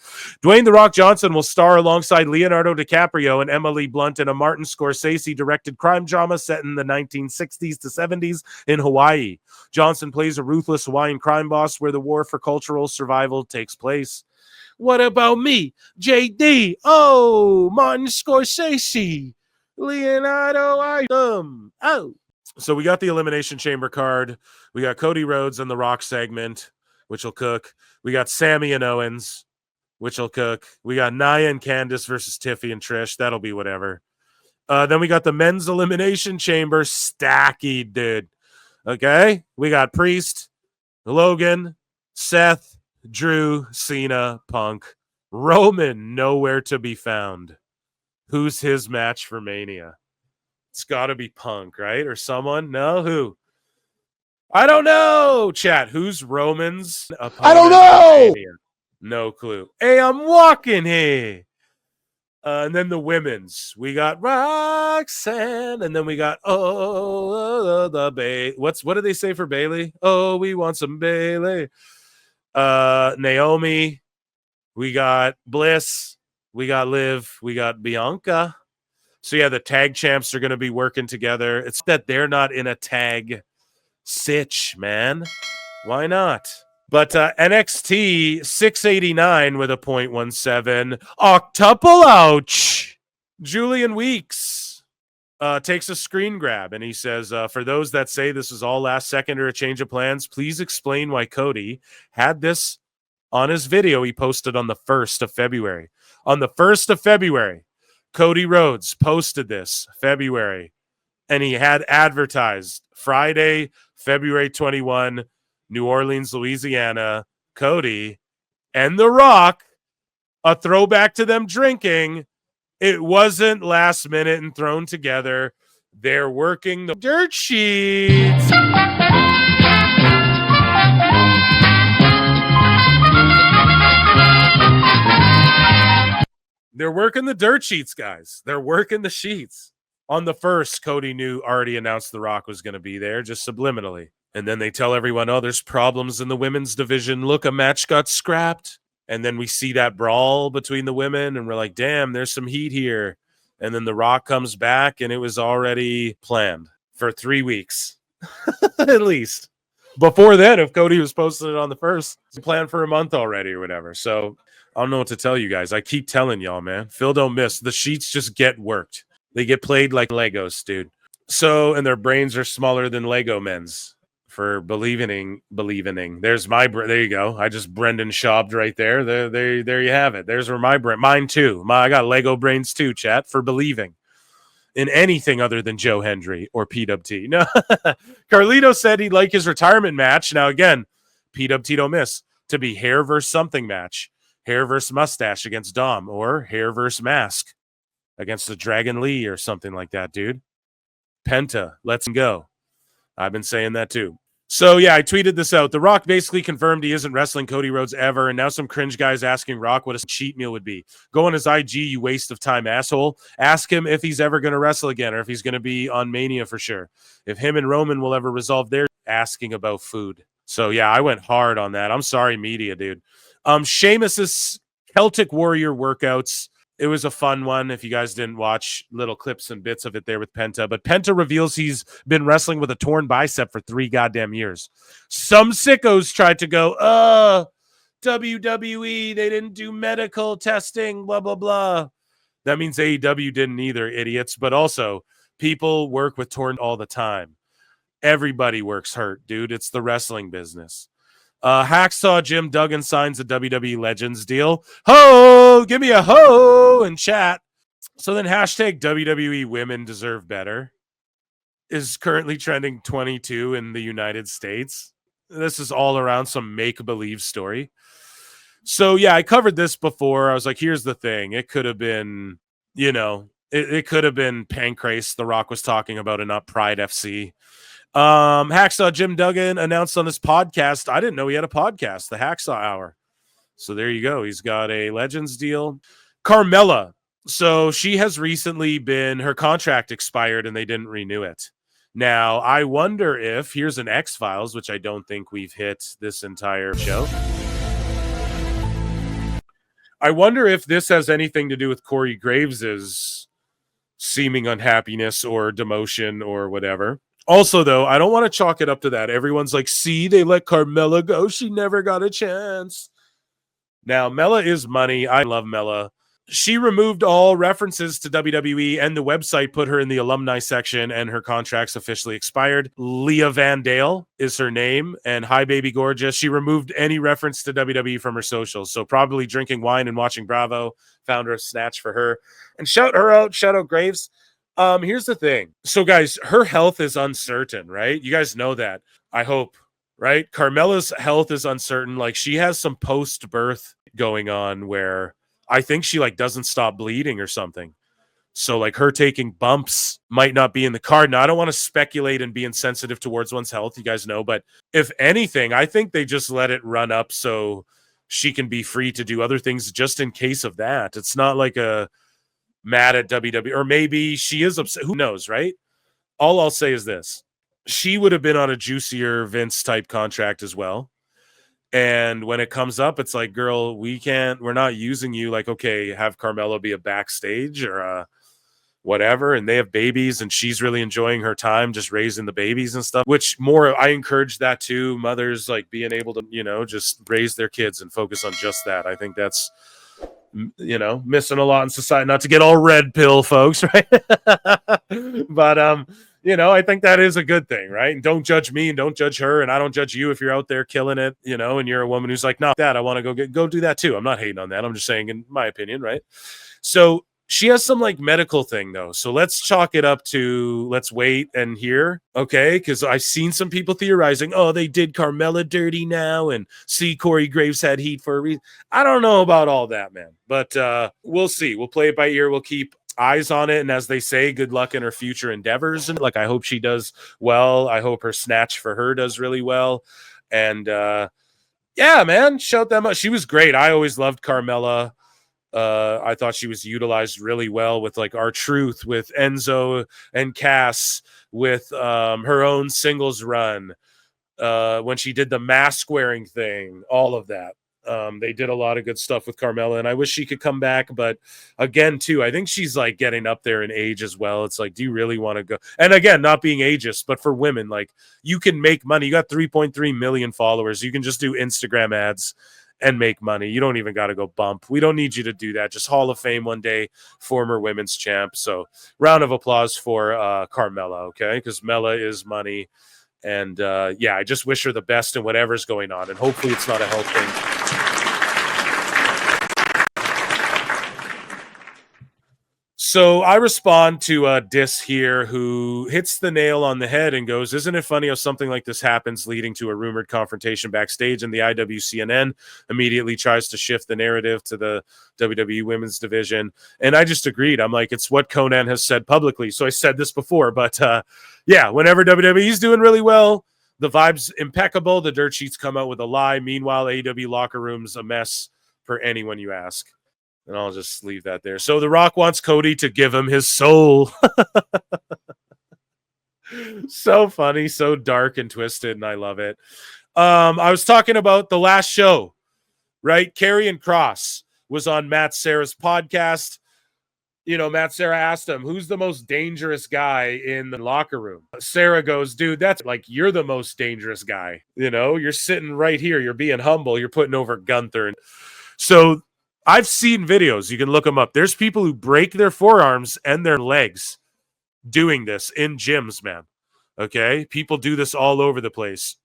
Speaker 1: Dwayne "The Rock" Johnson will star alongside Leonardo DiCaprio and Emily Blunt in a Martin Scorsese directed crime drama set in the 1960s to 70s in Hawaii. Johnson plays a ruthless Hawaiian crime boss where the war for cultural survival takes place. What about me, JD? Oh, Martin Scorsese, Leonardo item. Oh. So we got the Elimination Chamber card. We got Cody Rhodes and The Rock segment, which will cook. We got Sammy and Owens, which will cook. We got Nia and Candice versus Tiffy and Trish. That'll be whatever. Then we got the Men's Elimination Chamber stacky, dude. Okay? We got Priest, Logan, Seth, Drew, Cena, Punk. Roman, nowhere to be found. Who's his match for Mania? It's got to be Punk, right? Or someone? No? Who? I don't know. Chat, who's Roman's opponent?
Speaker 2: I don't know.
Speaker 1: No clue. Hey, I'm walking here. And then the women's. We got Roxanne. And then we got, the Bay. What do they say for Bailey? Oh, we want some Bailey. Naomi. We got Bliss. We got Liv. We got Bianca. So yeah, the tag champs are going to be working together. It's that they're not in a tag sitch, man. Why not? But NXT 689 with a .17. Octuple ouch. Julian Weeks takes a screen grab and he says, for those that say this is all last second or a change of plans, please explain why Cody had this on his video he posted on the 1st of February. On the 1st of February, Cody Rhodes posted this February, and he had advertised Friday, February 21, New Orleans, Louisiana, Cody and The Rock, a throwback to them drinking. It wasn't last minute and thrown together. They're working the dirt sheets. They're working the dirt sheets, guys. They're working the sheets. On the 1st, Cody already announced The Rock was going to be there, just subliminally. And then they tell everyone, oh, there's problems in the women's division. Look, a match got scrapped. And then we see that brawl between the women, and we're like, damn, there's some heat here. And then The Rock comes back, and it was already planned for 3 weeks, at least. Before then, if Cody was posting it on the 1st, it's planned for a month already or whatever. So I don't know what to tell you guys. I keep telling y'all, man. Phil don't miss. The sheets just get worked. They get played like Legos, dude. So, and their brains are smaller than Lego men's. For believing. There's my there you go. I just Brendan Schaubed right there. There you have it. There's where my brain, mine too. I got Lego brains too, chat, for believing in anything other than Joe Hendry or PWT. No, Carlito said he'd like his retirement match. Now again, PWT don't miss to be hair versus something match, hair versus mustache against Dom, or hair versus mask against the Dragon Lee or something like that, dude. Penta, let's go. I've been saying that too. So, yeah, I tweeted this out. The Rock basically confirmed he isn't wrestling Cody Rhodes ever, and now some cringe guy's asking Rock what a cheat meal would be. Go on his IG, you waste of time, asshole. Ask him if he's ever going to wrestle again or if he's going to be on Mania for sure. If him and Roman will ever resolve their asking about food. So, yeah, I went hard on that. I'm sorry, media, dude. Sheamus's Celtic Warrior workouts. It was a fun one. If you guys didn't watch, little clips and bits of it there with Penta. But Penta reveals he's been wrestling with a torn bicep for 3 goddamn years. Some sickos tried to go, WWE, they didn't do medical testing, blah, blah, blah. That means AEW didn't either, idiots. But also, people work with torn all the time. Everybody works hurt, dude. It's the wrestling business. Hacksaw Jim Duggan signs a WWE Legends deal. Ho! Give me a ho in chat. So then hashtag WWE Women Deserve Better is currently trending 22 in the United States. This is all around some make-believe story. So yeah, I covered this before. I was like, here's the thing. It could have been, it could have been Pancrase The Rock was talking about and not Pride FC. Hacksaw Jim Duggan announced on his podcast. I didn't know he had a podcast, the Hacksaw Hour. So there you go. He's got a Legends deal. Carmella. So she has recently her contract expired and they didn't renew it. Now, I wonder if, here's an X-Files, which I don't think we've hit this entire show. I wonder if this has anything to do with Corey Graves's seeming unhappiness or demotion or whatever. Also, though, I don't want to chalk it up to that. Everyone's like, see, they let Carmella go. She never got a chance. Now, Mella is money. I love Mella. She removed all references to WWE, and the website put her in the alumni section, and her contract's officially expired. Leah Van Dale is her name, and Hi Baby Gorgeous. She removed any reference to WWE from her socials, so probably drinking wine and watching Bravo. Found her a snatch for her. And shout her out. Shout out Graves. Here's the thing. So, guys, her health is uncertain, right? You guys know that. I hope, right? Carmella's health is uncertain. Like, she has some post-birth going on where I think she, doesn't stop bleeding or something. So, her taking bumps might not be in the card. Now, I don't want to speculate and be insensitive towards one's health, you guys know. But if anything, I think they just let it run up so she can be free to do other things just in case of that. It's not like a mad at WWE, or maybe she is upset. Who knows, right? All I'll say is this. She would have been on a juicier Vince type contract as well. And when it comes up, it's like, girl, we're not using you. Okay, have Carmella be a backstage or whatever. And they have babies and she's really enjoying her time just raising the babies and stuff, which I encourage that too. Mothers being able to, just raise their kids and focus on just that. I think that's missing a lot in society. Not to get all red pill, folks, right? But I think that is a good thing, right? And don't judge me and don't judge her, and I don't judge you if you're out there killing it, and you're a woman who's like, no, that I want to go do that too. I'm not hating on that. I'm just saying, in my opinion, right? So she has some like medical thing though. So let's chalk it up to let's wait and hear. Okay. Because I've seen some people theorizing, oh, they did Carmella dirty now. And see, Corey Graves had heat for a reason. I don't know about all that, man. But we'll see. We'll play it by ear. We'll keep eyes on it. And as they say, good luck in her future endeavors. And like, I hope she does well. I hope her snatch for her does really well. And yeah, man, shout them out. She was great. I always loved Carmella. I thought she was utilized really well with like R-Truth, with Enzo and Cass, with her own singles run, when she did the mask wearing thing, all of that. They did a lot of good stuff with Carmella, and I wish she could come back. But again, too, I think she's like getting up there in age as well. It's like, do you really want to go? And again, not being ageist, but for women, like you can make money. You got 3.3 million followers. You can just do Instagram ads and make money. You don't even got to go bump. We don't need you to do that. Just Hall of Fame one day, former women's champ. So round of applause for Carmella, okay? Because Mella is money. And yeah, I just wish her the best in whatever's going on. And hopefully it's not a health thing. So I respond to Dis here, who hits the nail on the head and goes, isn't it funny how something like this happens leading to a rumored confrontation backstage, and the IWCNN immediately tries to shift the narrative to the WWE women's division? And I just agreed. I'm like, it's what Konnan has said publicly. So I said this before, but yeah, whenever WWE's doing really well, the vibe's impeccable. The dirt sheets come out with a lie. Meanwhile, AEW locker room's a mess for anyone you ask. And I'll just leave that there. So The Rock wants Cody to give him his soul. So funny, so dark and twisted, and I love it. I was talking about the last show, right? Karrion Kross was on Matt Serra's podcast. Matt Serra asked him, who's the most dangerous guy in the locker room? Serra goes, dude, that's like, you're the most dangerous guy. You're sitting right here. You're being humble. You're putting over Gunther. So I've seen videos. You can look them up. There's people who break their forearms and their legs doing this in gyms, man. Okay? People do this all over the place.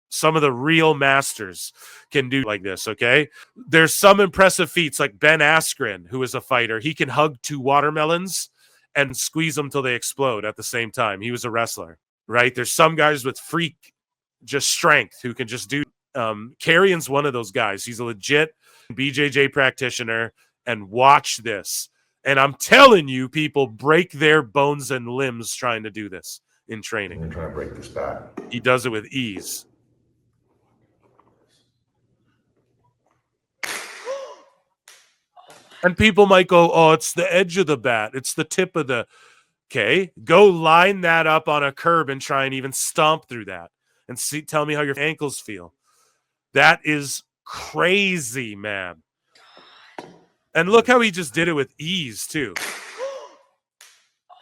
Speaker 1: Some of the real masters can do like this, okay? There's some impressive feats, like Ben Askren, who is a fighter. He can hug 2 watermelons and squeeze them till they explode at the same time. He was a wrestler, right? There's some guys with freak just strength who can just do. Karrion's one of those guys. He's a legit BJJ practitioner, and watch this. And I'm telling you, people break their bones and limbs trying to do this in training.
Speaker 4: I'm trying to break this back.
Speaker 1: He does it with ease. And people might go, oh, it's the edge of the bat. It's the tip of the... Okay, go line that up on a curb and try and even stomp through that. And tell me how your ankles feel. That is crazy, man. And look how he just did it with ease, too.
Speaker 9: Oh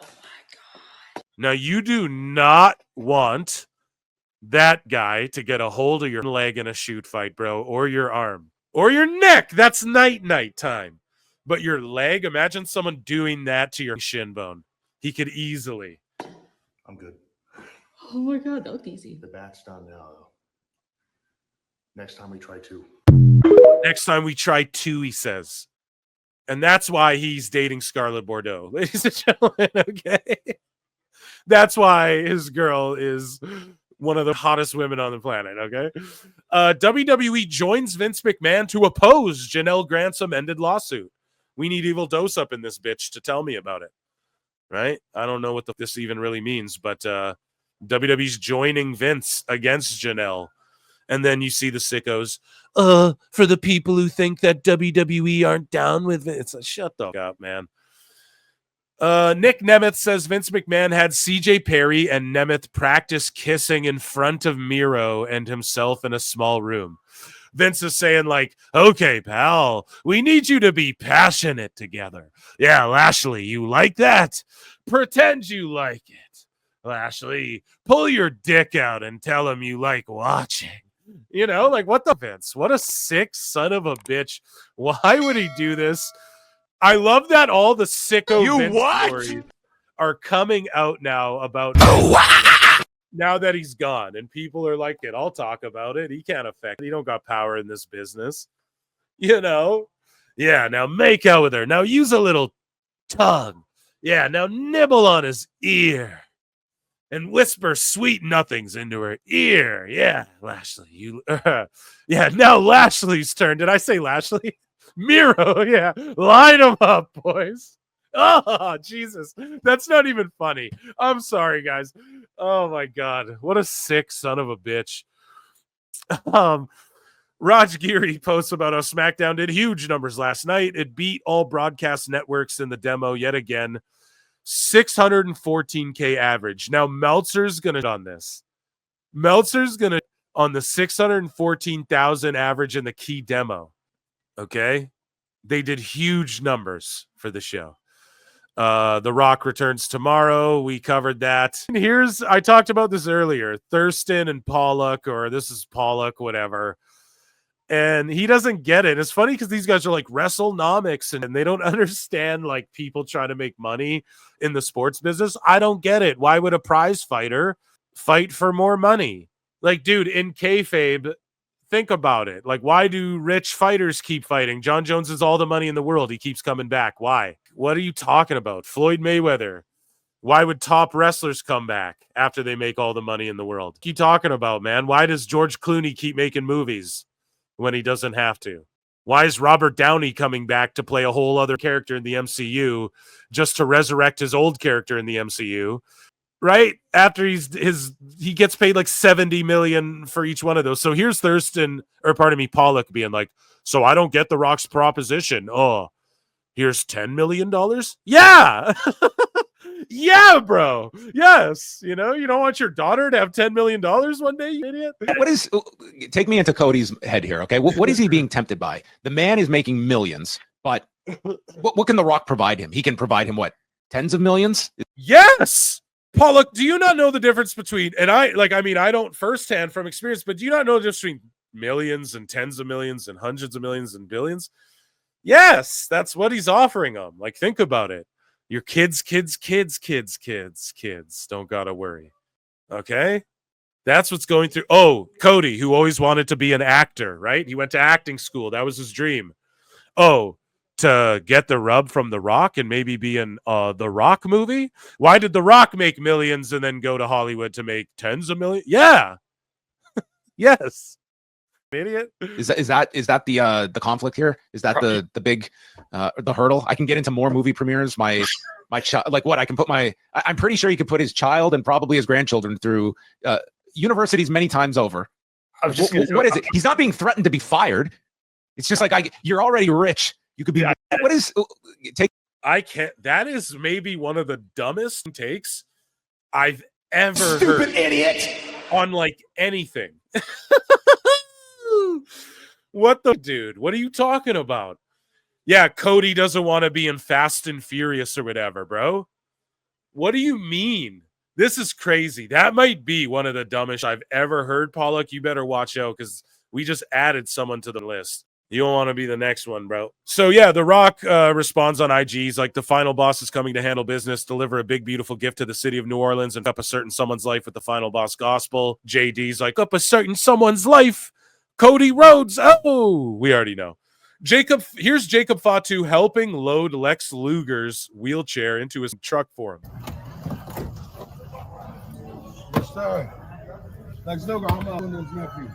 Speaker 9: my God.
Speaker 1: Now, you do not want that guy to get a hold of your leg in a shoot fight, bro, or your arm, or your neck. That's night time. But your leg, imagine someone doing that to your shin bone. He could easily.
Speaker 4: I'm good.
Speaker 9: Oh my God, that looked easy.
Speaker 4: The bat's done now, though. Next time we try 2.
Speaker 1: Next time we try 2, he says. And that's why he's dating Scarlett Bordeaux. Ladies and gentlemen, okay? That's why his girl is one of the hottest women on the planet, okay? WWE joins Vince McMahon to oppose Janelle Grant's amended lawsuit. We need Evil Dose up in this bitch to tell me about it, right? I don't know what this even really means, but WWE's joining Vince against Janelle. And then you see the sickos, for the people who think that WWE aren't down with it. It's like, shut the fuck up, man. Nick Nemeth says Vince McMahon had CJ Perry and Nemeth practice kissing in front of Miro and himself in a small room. Vince is saying, like, okay, pal, we need you to be passionate together. Yeah, Lashley, you like that? Pretend you like it. Lashley, pull your dick out and tell him you like watching. You know, like what the Vince? What a sick son of a bitch. Why would he do this? I love that all the sicko Vince stories are coming out now about now that he's gone, and people are like, "It, I'll talk about it. He can't affect it. He don't got power in this business." You know? Yeah, now make out with her. Now use a little tongue. Yeah, now nibble on his ear. And whisper sweet nothings into her ear. Yeah, Lashley, you yeah, now Lashley's turn. Did I say Lashley? Miro, yeah. Line them up, boys. Oh, Jesus. That's not even funny. I'm sorry, guys. Oh my God. What a sick son of a bitch. Raj Giri posts about how SmackDown did huge numbers last night. It beat all broadcast networks in the demo yet again. 614K average. Now Meltzer's gonna on this. Meltzer's gonna on the 614,000 average in the key demo. Okay, they did huge numbers for the show. The Rock returns tomorrow. We covered that. And I talked about this earlier. Thurston and Pollock, or this is Pollock, whatever. And he doesn't get it. It's funny because these guys are like WrestleNomics and they don't understand like people trying to make money in the sports business. I don't get it. Why would a prize fighter fight for more money? Like, dude, in kayfabe, think about it. Like, why do rich fighters keep fighting? John Jones has all the money in the world. He keeps coming back. Why? What are you talking about? Floyd Mayweather. Why would top wrestlers come back after they make all the money in the world? What are you talking about, man? Why does George Clooney keep making movies when he doesn't have to? Why is Robert Downey coming back to play a whole other character in the MCU just to resurrect his old character in the MCU? Right? After he gets paid like $70 million for each one of those. So here's Pollock being like, so I don't get The Rock's proposition. Oh, here's $10 million? Yeah. Yeah, bro. Yes. You know, you don't want your daughter to have $10 million one day, you idiot.
Speaker 11: Take me into Cody's head here, okay? What is he being tempted by? The man is making millions, but what can The Rock provide him? He can provide him what? Tens of millions?
Speaker 1: Yes. Pollock, do you not know the difference between, and I don't firsthand from experience, but do you not know the difference between millions and tens of millions and hundreds of millions and billions? Yes, that's what he's offering them. Like, think about it. Your kids don't gotta worry. Okay? That's what's going through. Oh, Cody, who always wanted to be an actor, right? He went to acting school. That was his dream. Oh, to get the rub from The Rock and maybe be in The Rock movie? Why did The Rock make millions and then go to Hollywood to make tens of millions? Yeah. Yes. Idiot.
Speaker 11: Is that the conflict here? Is that the big the hurdle? I can get into more movie premieres. My child, like what? I can put I'm pretty sure he could put his child and probably his grandchildren through universities many times over. What is it? He's not being threatened to be fired. It's just like you're already rich. You could be. What is take?
Speaker 1: I can't. That is maybe one of the dumbest takes I've ever heard.
Speaker 2: Stupid idiot.
Speaker 1: On like anything. What the dude? What are you talking about? Yeah, Cody doesn't want to be in Fast and Furious or whatever, bro. What do you mean? This is crazy. That might be one of the dumbest I've ever heard, Pollock. You better watch out because we just added someone to the list. You don't want to be the next one, bro. So, yeah, The Rock responds on IG. He's like, the final boss is coming to handle business, deliver a big, beautiful gift to the city of New Orleans, and up a certain someone's life with the final boss gospel. JD's like, up a certain someone's life. Cody Rhodes. Oh, we already know. Here's Jacob Fatu helping load Lex Luger's wheelchair into his truck for him.
Speaker 3: Yes, sir. Lex Luger, I'm his nephew.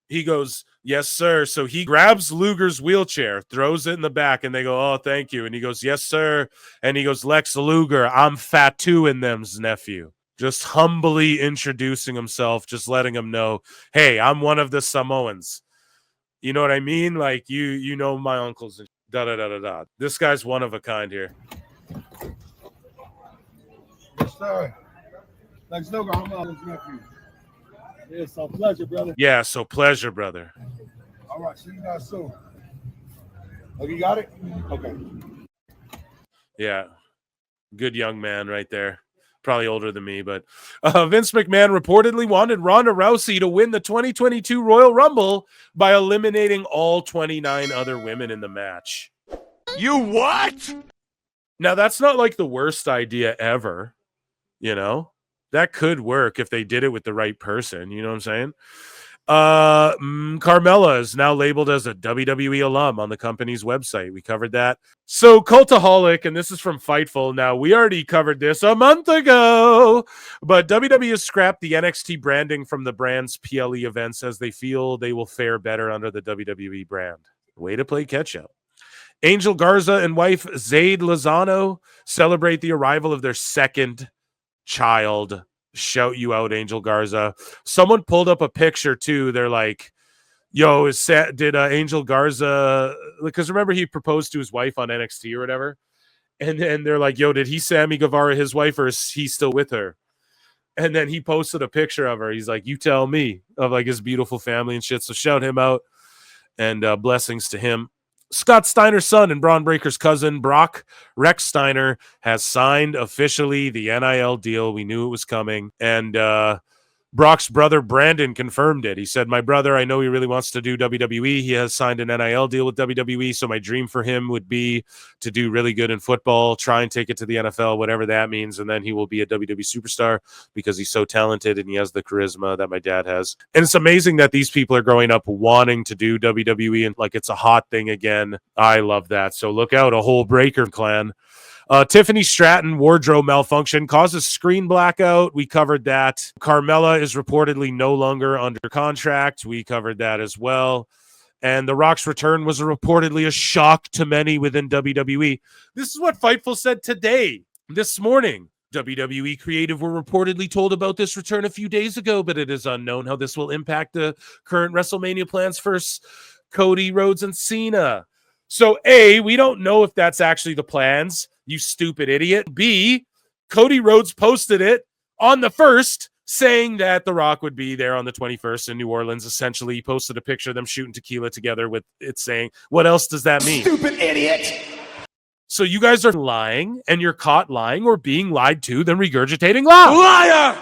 Speaker 1: He goes, yes, sir. So he grabs Luger's wheelchair, throws it in the back, and they go, oh, thank you. And he goes, yes, sir. And he goes, Lex Luger, I'm Fatu in them's nephew. Just humbly introducing himself, just letting him know, hey, I'm one of the Samoans. You know what I mean? Like, you know my uncles and da-da-da-da-da. This guy's one of a kind here.
Speaker 3: Yes, sir. Lex Luger, I'm his nephew. Yeah, so pleasure, brother.
Speaker 1: Yeah, so pleasure, brother.
Speaker 3: All right, see you guys soon. Oh, you got it? Okay.
Speaker 1: Yeah. Good young man right there. Probably older than me, but Vince McMahon reportedly wanted Ronda Rousey to win the 2022 Royal Rumble by eliminating all 29 other women in the match.
Speaker 2: You what?
Speaker 1: Now, that's not like the worst idea ever, you know? That could work if they did it with the right person, you know what I'm saying? Carmella is now labeled as a WWE alum on the company's website. We covered that. So Cultaholic, and this is from Fightful. Now, we already covered this a month ago, but WWE has scrapped the NXT branding from the brand's PLE events as they feel they will fare better under the WWE brand. Way to play catch up. Angel Garza and wife Zayd Lozano celebrate the arrival of their second child. Shout you out, Angel Garza. Someone pulled up a picture too. They're like, yo, did Angel Garza, because remember he proposed to his wife on NXT or whatever, and then they're like, yo, did he Sammy Guevara his wife, or is he still with her? And then he posted a picture of her. He's like, you tell me, of like his beautiful family and shit. So shout him out, and blessings to him. Scott Steiner's son and Braun Breaker's cousin, Brock Rex Steiner, has signed officially the NIL deal. We knew it was coming. And Brock's brother, Brandon, confirmed it. He said, my brother, I know he really wants to do WWE. He has signed an NIL deal with WWE. So my dream for him would be to do really good in football, try and take it to the NFL, whatever that means. And then he will be a WWE superstar because he's so talented and he has the charisma that my dad has. And it's amazing that these people are growing up wanting to do WWE and like it's a hot thing again. I love that. So look out, a whole Breaker clan. TIffany Stratton wardrobe malfunction causes screen blackout. We covered that. Carmella is reportedly no longer under contract. We covered that as well. And The Rock's return was reportedly a shock to many within WWE. This is what Fightful said today, this morning. WWE creative were reportedly told about this return a few days ago, but it is unknown how this will impact the current WrestleMania plans for Cody, Rhodes, and Cena. So A, we don't know if that's actually the plans, you stupid idiot. B, Cody Rhodes posted it on the 1st saying that The Rock would be there on the 21st in New Orleans. Essentially, he posted a picture of them shooting tequila together with it saying, what else does that mean?
Speaker 2: Stupid idiot!
Speaker 1: So you guys are lying, and you're caught lying or being lied to, then regurgitating lies.
Speaker 2: Liar!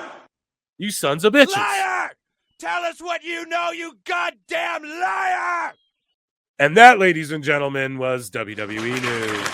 Speaker 1: You sons of bitches.
Speaker 2: Liar! Tell us what you know, you goddamn liar!
Speaker 1: And that, ladies and gentlemen, was WWE News.